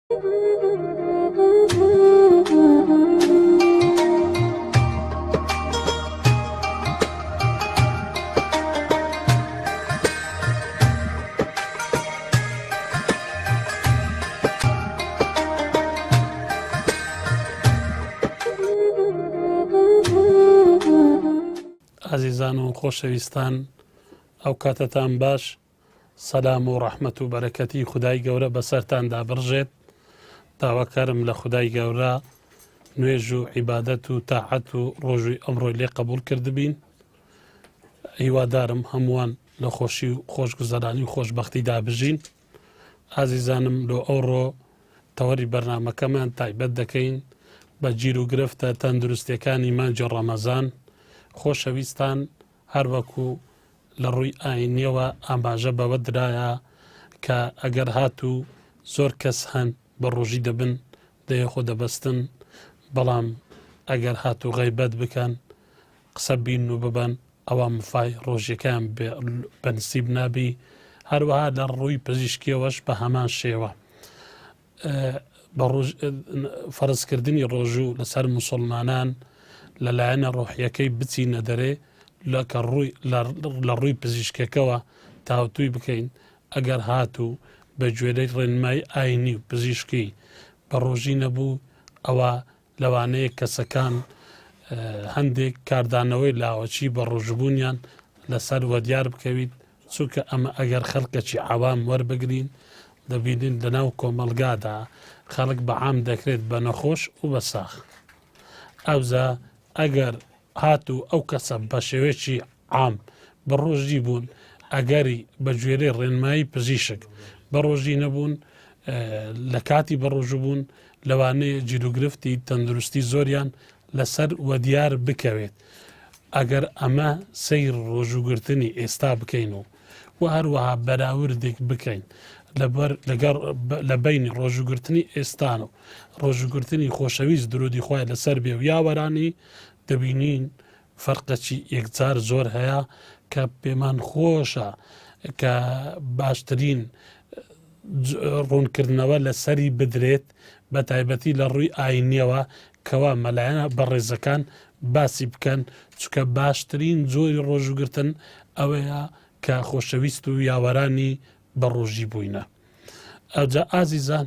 عزیزان و خۆشەویستان، ئەو کاتتان باش، سەلام و ڕەحمەت و بەرەکەتی خودای گەورە بەسەرتاندا بڕژێت. داواکارم لە خودای گەورە نوێژ و عیبادەت و تاعەت و ڕۆژوی ئەمڕۆی لێ قبول کردبین. هیوادارم هەمووان لە خۆشی و خۆشگوزەرانی و خۆشبەختیدا بژین. عزیزانم، لۆ ئەوڕۆ تەوەری بەرنامەکەمان تایبەت دەکەین بە گیر و گرفتە تەندروستیەکانی مانگی ڕەمەزان. خۆشەویستان، هەروەکو لە ڕووی ئاینیەوە ئاماژە بەوە درایە کە ئەگەر هاتوو زۆر کەس هەن بە ڕۆژی دەبن دەیەخۆ دەبەستن، بەڵام ئەگەر هاتوو غەیبەت بکەن قسە بین و ببەن ئەوە مفای ڕۆژیەکان بەنسیب نابی. هەروەها لە ڕووی پزیشکیەوەش بە هەمان شێوە فەرزکردنی ڕۆژوو لەسەر موسڵمانان لەلایەنە ڕۆحیەکەی بچینە دەرێ لە ڕووی پزیشکەکەوە تاوتوی بکەین. ئەگەر هاتوو بە گوێرەی ڕێنمای ئاینی و پزیشکی بە ڕۆژی نەبوو، ئەوە لەوانەیە کەسەکان هەندێک کاردانەوەی لاوەچی بە ڕۆژبوونیان لەسەر وەدیار بکەویت، چونکە ئەمە ئەگەر خەڵکەکی عەوام وەربگرین دەبینین لەناو کۆمەلگادا خەڵک بەعام دەکرێت بە نەخۆش و بە ساخ. ئەوزە ئەگەر هاتوو ئەو کەسە بە شێوەیەکی عام بە ڕۆژی بوون، ئەگەری بە گوێرەی ڕێنمایی پزیشک بە ڕۆژی نەبوون، لە کاتی بە ڕۆژبوون لەوانەیە گیرروگرفتی تەندروستی زۆریان لەسەر وەدیار بکەوێت. ئەگەر ئەمە سەیر ڕۆژوگرتنی ئێستا بکەین و هەروەها بەراوردێک بکەین لە بینی ڕۆژوگرتنی ئێستان و ڕۆژوگرتنی خۆشەویست درودی خوای لەسەر بێ و یاوەرانی، دەبینین فەرقەکی یەکجار زۆر هەیە کە پێمان خۆشە کە باشترین ڕوونکردنەوە لەسەری بدرێت، بە تایبەتی لە ڕووی ئاینیەوە کەوا مەلایەنە بەڕێزەکان باسی بکەن، چکە باشترین جۆری ڕۆژوگرتن ئەوەیە کە خۆشەویست و یاوەرانی بە ڕۆژی بووینە. ئەوجا ئازیزان،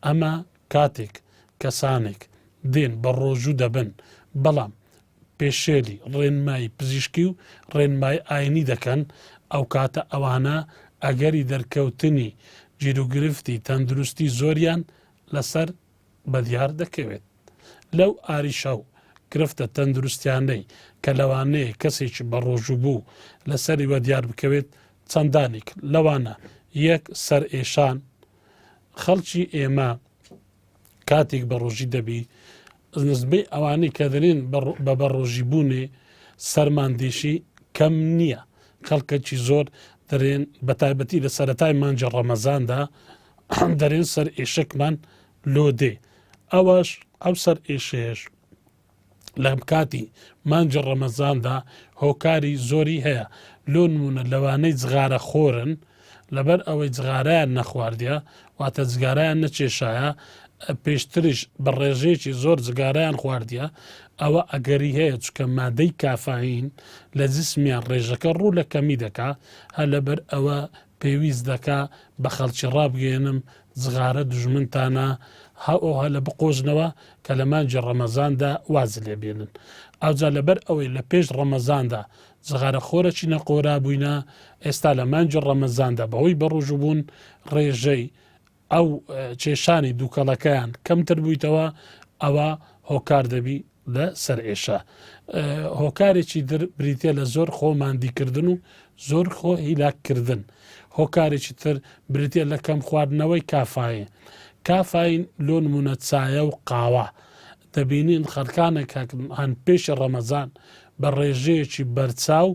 ئەمە کاتێک کەسانێک دێن بە ڕۆژوو دەبن، بەڵام پێشێلی ڕێنمایی پزیشکی و ڕێنمای ئاینی دەکەن، ئەو کاتە ئەوانە ئەگەری دەرکەوتنی گیرروگرفتی تەندروستی زۆریان لەسەر بەدیار دەکەوێت. لەو ئاریشە و گرفتە تەندروستیانەی کە لەوانەیە کەسێکی بە ڕۆژوو بوو لەسەری وەدیار بکەوێت، چەندانێک لەوانە یەک سەر ئێشان. خەڵکی ئێمە کاتێک بە ڕۆژی دەبی، نزبەی ئەوانەی کە دەرێن بە بەڕۆژی بوونێ سەرماندێشی کەم نییە. خەڵکەکی زۆر دەرێن بە تایبەتی لە سەرەتای مانگی ڕەمەزاندا دەرێن سەر ئێشەکمان لۆ دێ. ئەوەش ئەو سەر ئێشەیەش لە کاتی مانگی ڕەمەزاندا هۆکاری زۆری هەیە. لۆ نمونە لەوانەی جغارە خۆرن، لەبەر ئەوەی جغارەیان نەخواردیە، واتە جگارەیان نەچێشایە، پێشتریش بە ڕێژەیەکی زۆر جگارەیان خواردیە، ئەوە ئەگەری هەیە چکە مادەی کافاین لە جسمیان ڕێژەکە ڕوو لە کەمی دەکا، هە لەبەر ئەوە پێویست دەکا بە خەڵکی ڕابگەێنم جغارە دژمنتانە هەوە لە بقۆژنەوە کە لە مانگی ڕەمەزاندا واز لێبێنن. ئەوجا لەبەر ئەوەی لە پێش ڕەمەزاندا جغارە خۆرەکی نەقۆرا بووینە، ئێستا لە مانگی ڕەمەزاندا بەهۆی بەڕۆژوو بوون ڕێژەی ئەو کێشانی دووکەڵەکەیان کەمتر بوویتەوە، ئەوە هۆکار دەبی لە سەر ئێشە. هۆکارێکی در بریتە لە زۆر خۆماندیکردن و زۆر خۆ هیلاککردن. هۆکارێکی تر بریتە لە کەم خواردنەوەی کافاین. کافاین لۆ نمونە چایە و قاوە. دەبینین خەڵکانێک هەن پێشی ڕەمەزان بە ڕێژەیەکی بەرچاو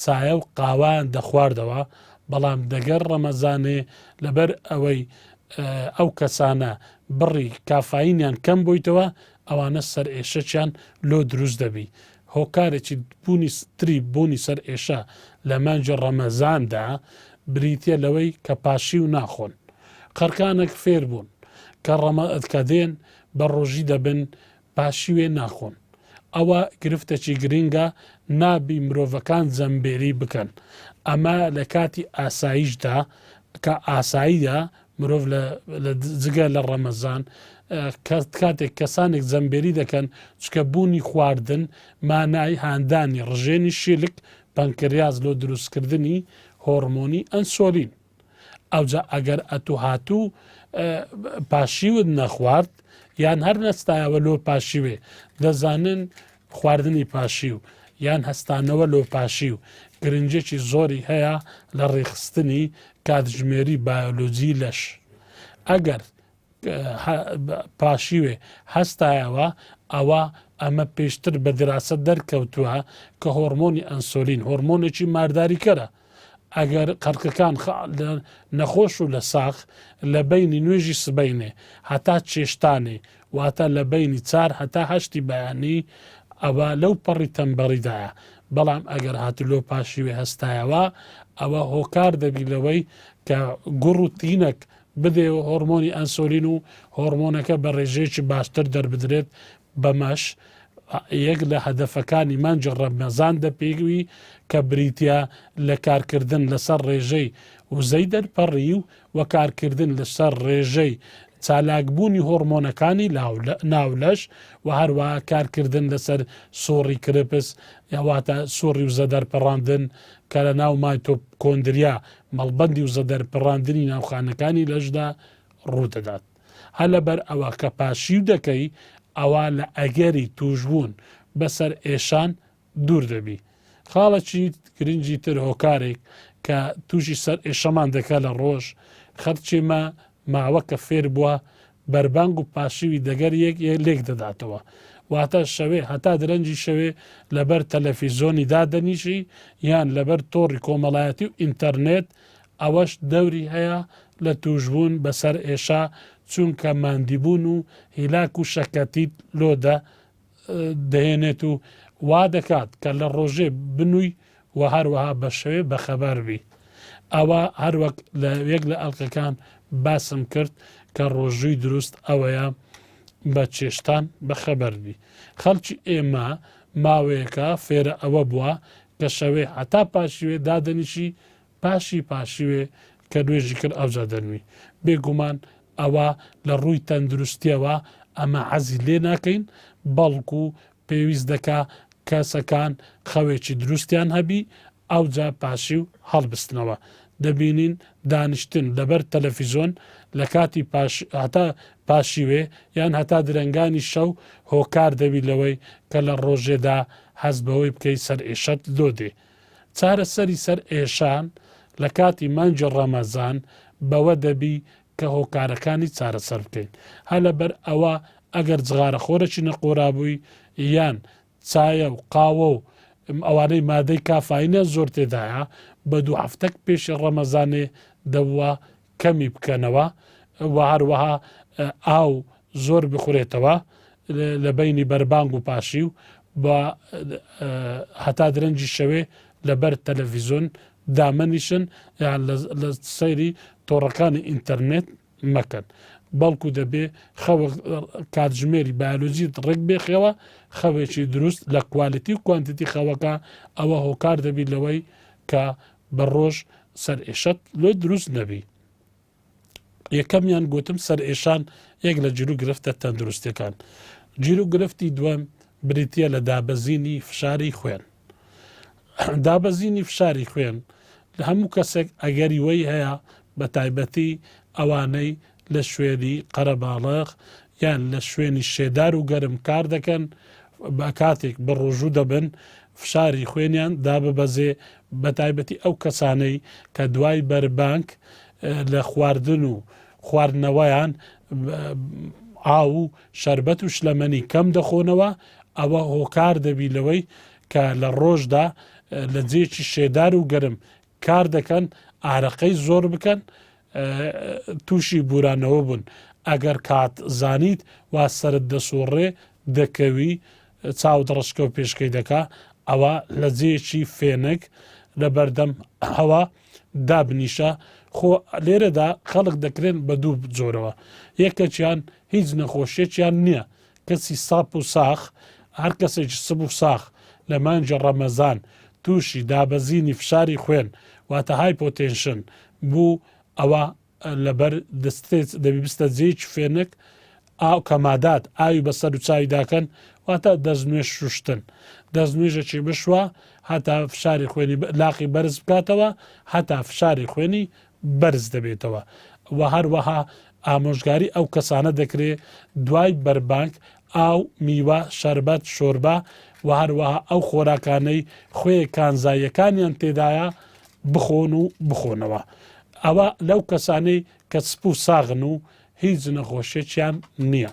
چایە و قاوایان دەخواردەوە، بەڵام دەگەر ڕەمەزانێ لەبەر ئەوەی ئەو کەسانە بڕی کافاینیان کەم بوویتەوە، ئەوانە سەر ئێشەیان لۆ دروست دەبی. هۆکارێکی تری بوونی سەر ئێشە لە مانگی ڕەمەزاندا بریتە لەوەی کە پاشی و ناخۆن. خەڵکانێک فێر بوون کە دێن بە ڕۆژی دەبن پاشیوێ ناخۆن. ئەوە گرفتەی گرنگە نابی مرۆڤەکان جەمبێری بکەن. ئەمە لە کاتی ئاساییشدا کە ئاساییدا مرۆڤ لە جگە لە ڕەمەزان کاتێک کەسانێک جەمبێری دەکەن چکە بوونی خواردن مانای هاندانی ڕژێنی شیلک پەنکریاز لۆ دروستکردنی هۆرمۆنی ئەنسۆلین. ئەوجا ئەگەر هاتوو پاشیوت نەخوارد یان هەر نەستایەوە لۆ پاشیوێ دەزانن خواردنی پاشیو یان هەستانەوە لۆ پاشیو گرنجێکی زۆری هەیە لە ڕێخستنی کاتژمێری بایۆلۆجی لەش. ئەگەر پاشیوێ هەستایەوە ئەوە ئەمە پێشتر بە دراسە دەرکەوتووە کە هۆرمۆنی ئەنسۆلین هۆرمۆنێکی مارداریکەرە. ئەگەر قەرکەکان نەخۆش و لە ساخ لە بینی نوێژی سبەینێ هەتا چێشتانێ واتە لە بینی 4 هەتا 8 بەیانی ئەوە لەو پەڕی تەمبەڕیدایە. بەڵام ئەگەر هاتلۆ پاشیوێ هەستایەوە ئەوە هۆکار دەبی لەوەی کە گوڕ و تینەک بدێ هۆرمۆنی ئەنسۆلین و هۆرمۆنەکە بە ڕێژەیەکی باشتر دەربدرێت. بەمەش یەک لە هەدەفەکانی مانجی ڕەمەزان دەپێوی کە بریتە لە کارکردن لەسەر ڕێژەی وزەی دەرپەڕی و کارکردن لەسەر ڕێژەی چالاکبوونی هۆرمۆنەکانی ناولەش و هەروەها کارکردن لەسەر سۆڕی کرپس یاواتە سۆڕی وزە دەرپەڕاندن کە لە ناو مایتۆکۆندریا مەڵبەندی وزە دەرپەڕاندنی ناوخانەکانی لەشدا ڕوودەدات. هە لەبەر ئەوە کە پاشیو دەکەی ئەوە لە ئەگەری توشبوون بەسەر ئێشان دوور دەبی. خاڵەکی گرنگی تر هۆکارێک کە تووشی سەر ئێشەمان دەکە لە ڕۆژ خەرچێمە ماوە کە فێر بووە بەربانگ و پاشیوی دەگەر یەک لێک دەداتەوە واتە شەوێ هەتا درەنجی شەوێ لەبەر تەلەڤیزۆنی دادەنیشی یان لەبەر تۆڕی کۆمەڵایەتی و ئینتەرنێت ئەوەش دەوری هەیە لە توشبوون بەسەر ئێشا چونکە ماندیبوون و هیلاک و شەکەتیت لۆدا دەهێنێت و وا دەکات کە لە ڕۆژێ بنووی و هەروەها بە شەوێ بەخەبەربی. ئەوە هەروەک لە یەک لە ئەڵلقەکان باسم کرد کە ڕۆژووی دروست ئەوەیە بە چێشتان بەخەبەربی. خەڵکی ئێمە ماوەیەکە فێرە ئەوە بووە کە شەوێ هەتا پاشیوێ دادەنیشی پاشیوێ کە نوێژی کرد ئەوجا دەنووی. بێگومان ئەوە لە ڕووی تەندروستیەوە ئەمە حەزی لێ ناکەین بەڵکو پێویست دەکا کەسەکان خەوێکی دروستیان هەبی ئەوجا پاشیو هەڵبستنەوە. دەبینین دانیشتن لەبەر تەلەڤیزۆن لە کاتی هەتا پاشیوێ یان هەتا درەنگانی شەو هۆکار دەبی لەوەی کە لە ڕۆژێدا حەز بەوەی بکەی سەر ئێشەت دۆدێ. چارەسەری سەر ئێشان لە کاتی مانجی ڕەمەزان بەوە دەبی کە هۆکارەکانی چارەسەر بکەین. هە لەبەر ئەوە ئەگەر جغارە خۆرەی نەقۆرابووی یان چایە و قاوە و ئەوانەی مادەی کافاینە زۆر تێدایە بە 2 هەفتەک پێشی ڕەمەزانێ دەوە کەمی بکەنەوە و هەروەها ئاو زۆر بخورێتەوە لە بینی بەربانگ و پاشی و بە هەتا درەنجی شەوێ لەبەر تەلەڤیزۆن دامەنیشن یان لە سەیری تۆڕەکانی ئینتەرنێت مەکەن. بەڵکو دەبێ کاتژمێری بایۆلۆجیت ڕێک بێخەوە خەوێکی دروست لە کوالیتی و کوانتیتی خەوەکە ئەوە هۆکار دەبی لەوەی کە بە ڕۆژ سەر ئێشەت لۆ دروست نەبی. یەکەمیان گوتم سەر ئێشان یەک لە جیرو گرفتە تەندروستیەکان. جیرو گرفتی دووەم بریتە لە دابەزینی فشاری خوێن. دابەزینی فشاری خوێن لە هەموو کەسێک ئەگەری وەی هەیە بە تایبەتی ئەوانەی لە شوێنی قەرەباڵغ یان لە شوێنی شێدار و گەرم کار دەکەن بە کاتێک بە ڕۆژوو دەبن فشاری خوێنیان داببەزێ بە تایبەتی ئەو کەسانەی کە دوای بەربانگ لە خواردن و خواردنەوەیان ئاو و شەربەت و شلەمەنی کەم دەخۆنەوە ئەوە هۆکار دەبی لەوەی کە لە ڕۆژدا لە جێکی شێدار و گەرم کار دەکەن ئارەقەی زۆر بکەن تووشی بورانەوە بوون. ئەگەر کات زانیت وا سەرت دەسوڕێ دەکەوی چاو دڕشکە و پێشکەی دەکا ئەوە لە جێکی فێنک لە بەردەم هەوا دابنیشە. خۆ لێرەدا خەڵک دەکرێن بە دوو جۆرەوە، یەکەچیان هیچ نەخۆشیێکیان نییە، کەسی ساپ و ساخ، هەر کەسێکی سب و ساخ لە مانجە ڕەمەزان تووشی دابەزینی فشاری خوێن واتە هایپۆتێنشن بوو، ئەوە لەبەر دەبیستە جێیکی فێنک ئاو کەمادات ئاوی بەسەر و چاوی داکەن واتە دەستنوێش شوشتن، دەستنوێژەکی بشوە هەتا فشاری خوێنی لاقی بەرز بکاتەوە هەتا فشاری خوێنی بەرز دەبێتەوە. و هەروەها ئامۆژگاری ئەو کەسانە دەکرێت دوای بەربانک ئاو میوە شەربەت شۆربە و هەروەها ئەو خۆراکانەی خوێ کانزاییەکانیان تێدایە بخۆن و بخۆنەوە. ئەوە لەو کەسانەی کە سپ و ساغن و هیچ نەخۆشیێکیان نییە.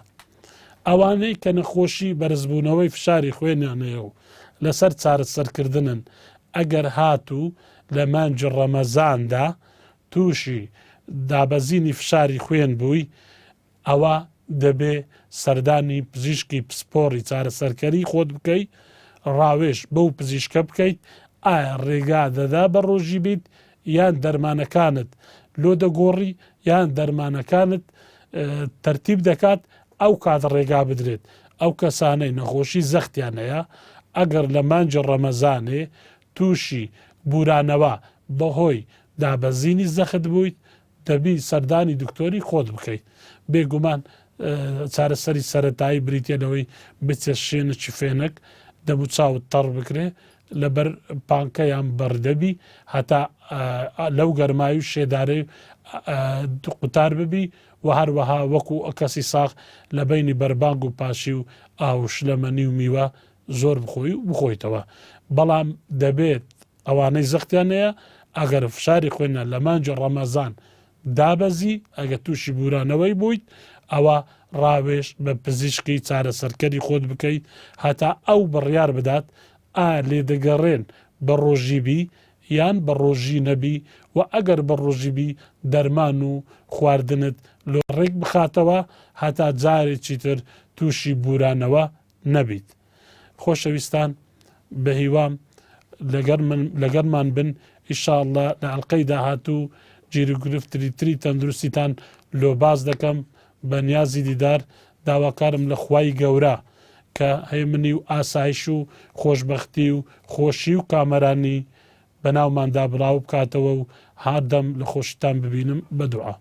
ئەوانەی کە نەخۆشی بەرزبوونەوەی فشاری خوێنیانەیە و لەسەر چارەسەرکردنن ئەگەر هاتوو لە مانجی ڕەمەزاندا تووشی دابەزینی فشاری خوێن بووی، ئەوە دەبێ سەردانی پزیشکی پسپۆڕی چارەسەرکەری خۆت بکەیت، ڕاوێش بەو پزیشکە بکەیت ئایا ڕێگا دەدا بە ڕۆژی بیت یان دەرمانەکانت لۆ دەگۆڕی یان دەرمانەکانت تەرتیب دەکات ئەو کات ڕێگا بدرێت. ئەو کەسانەی نەخۆشی زەختیانەیە ئەگەر لە مانجی ڕەمەزانێ تووشی بورانەوە بەهۆی دابەزینی زەخت بوویت دەبی سەردانی دکتۆری خۆت بکەیت. بێگومان چارەسەری سەرەتایی بریتێنەوەی بچێ شوێنێکی فێنک دەبوو چاوت تەڕ بکرێ لەبەر پانکەیان بەردەبی هەتا لەو گەرمایی و شێدارەی قوتار ببی و هەروەها وەکو کەسی ساخ لە بینی بەربانگ و پاشی و ئاوشلەمەنی و میوە زۆر بخۆی و بخۆیتەوە. بەڵام دەبێت ئەوانەی زەختیانەیە ئەگەر فشاری خوێنە لە مانجی ڕەمەزان دابەزی ئەگە تووشی بورانەوەی بوویت ئەوە ڕاوێش بە پزیشکی چارەسەرکەری خۆت بکەیت هەتا ئەو بڕیار بدات لێ دەگەڕێن بە ڕۆژیبی یان بە ڕۆژی نەبی و ئەگەر بە ڕۆژیبی دەرمان و خواردنت لۆ ڕێک بخاتەوە هەتا جارێکی تر تووشی بورانەوە نەبیت. خۆشەویستان بە هیوام لەگەرمان بن ئیشاءالله لە ئەڵقەی داهاتوو گیر و گرفتری تری تەندروستیتان لۆ باز دەکەم. بە نیازی دیدار داواکارم لە خوای گەورە کە هەیمنی و ئاسایش و خۆشبەختی و خۆشی و کامەرانی بەناوماندا بڵاو بکاتەوە و هاردەم لە خۆشتان ببینم بە دوعا.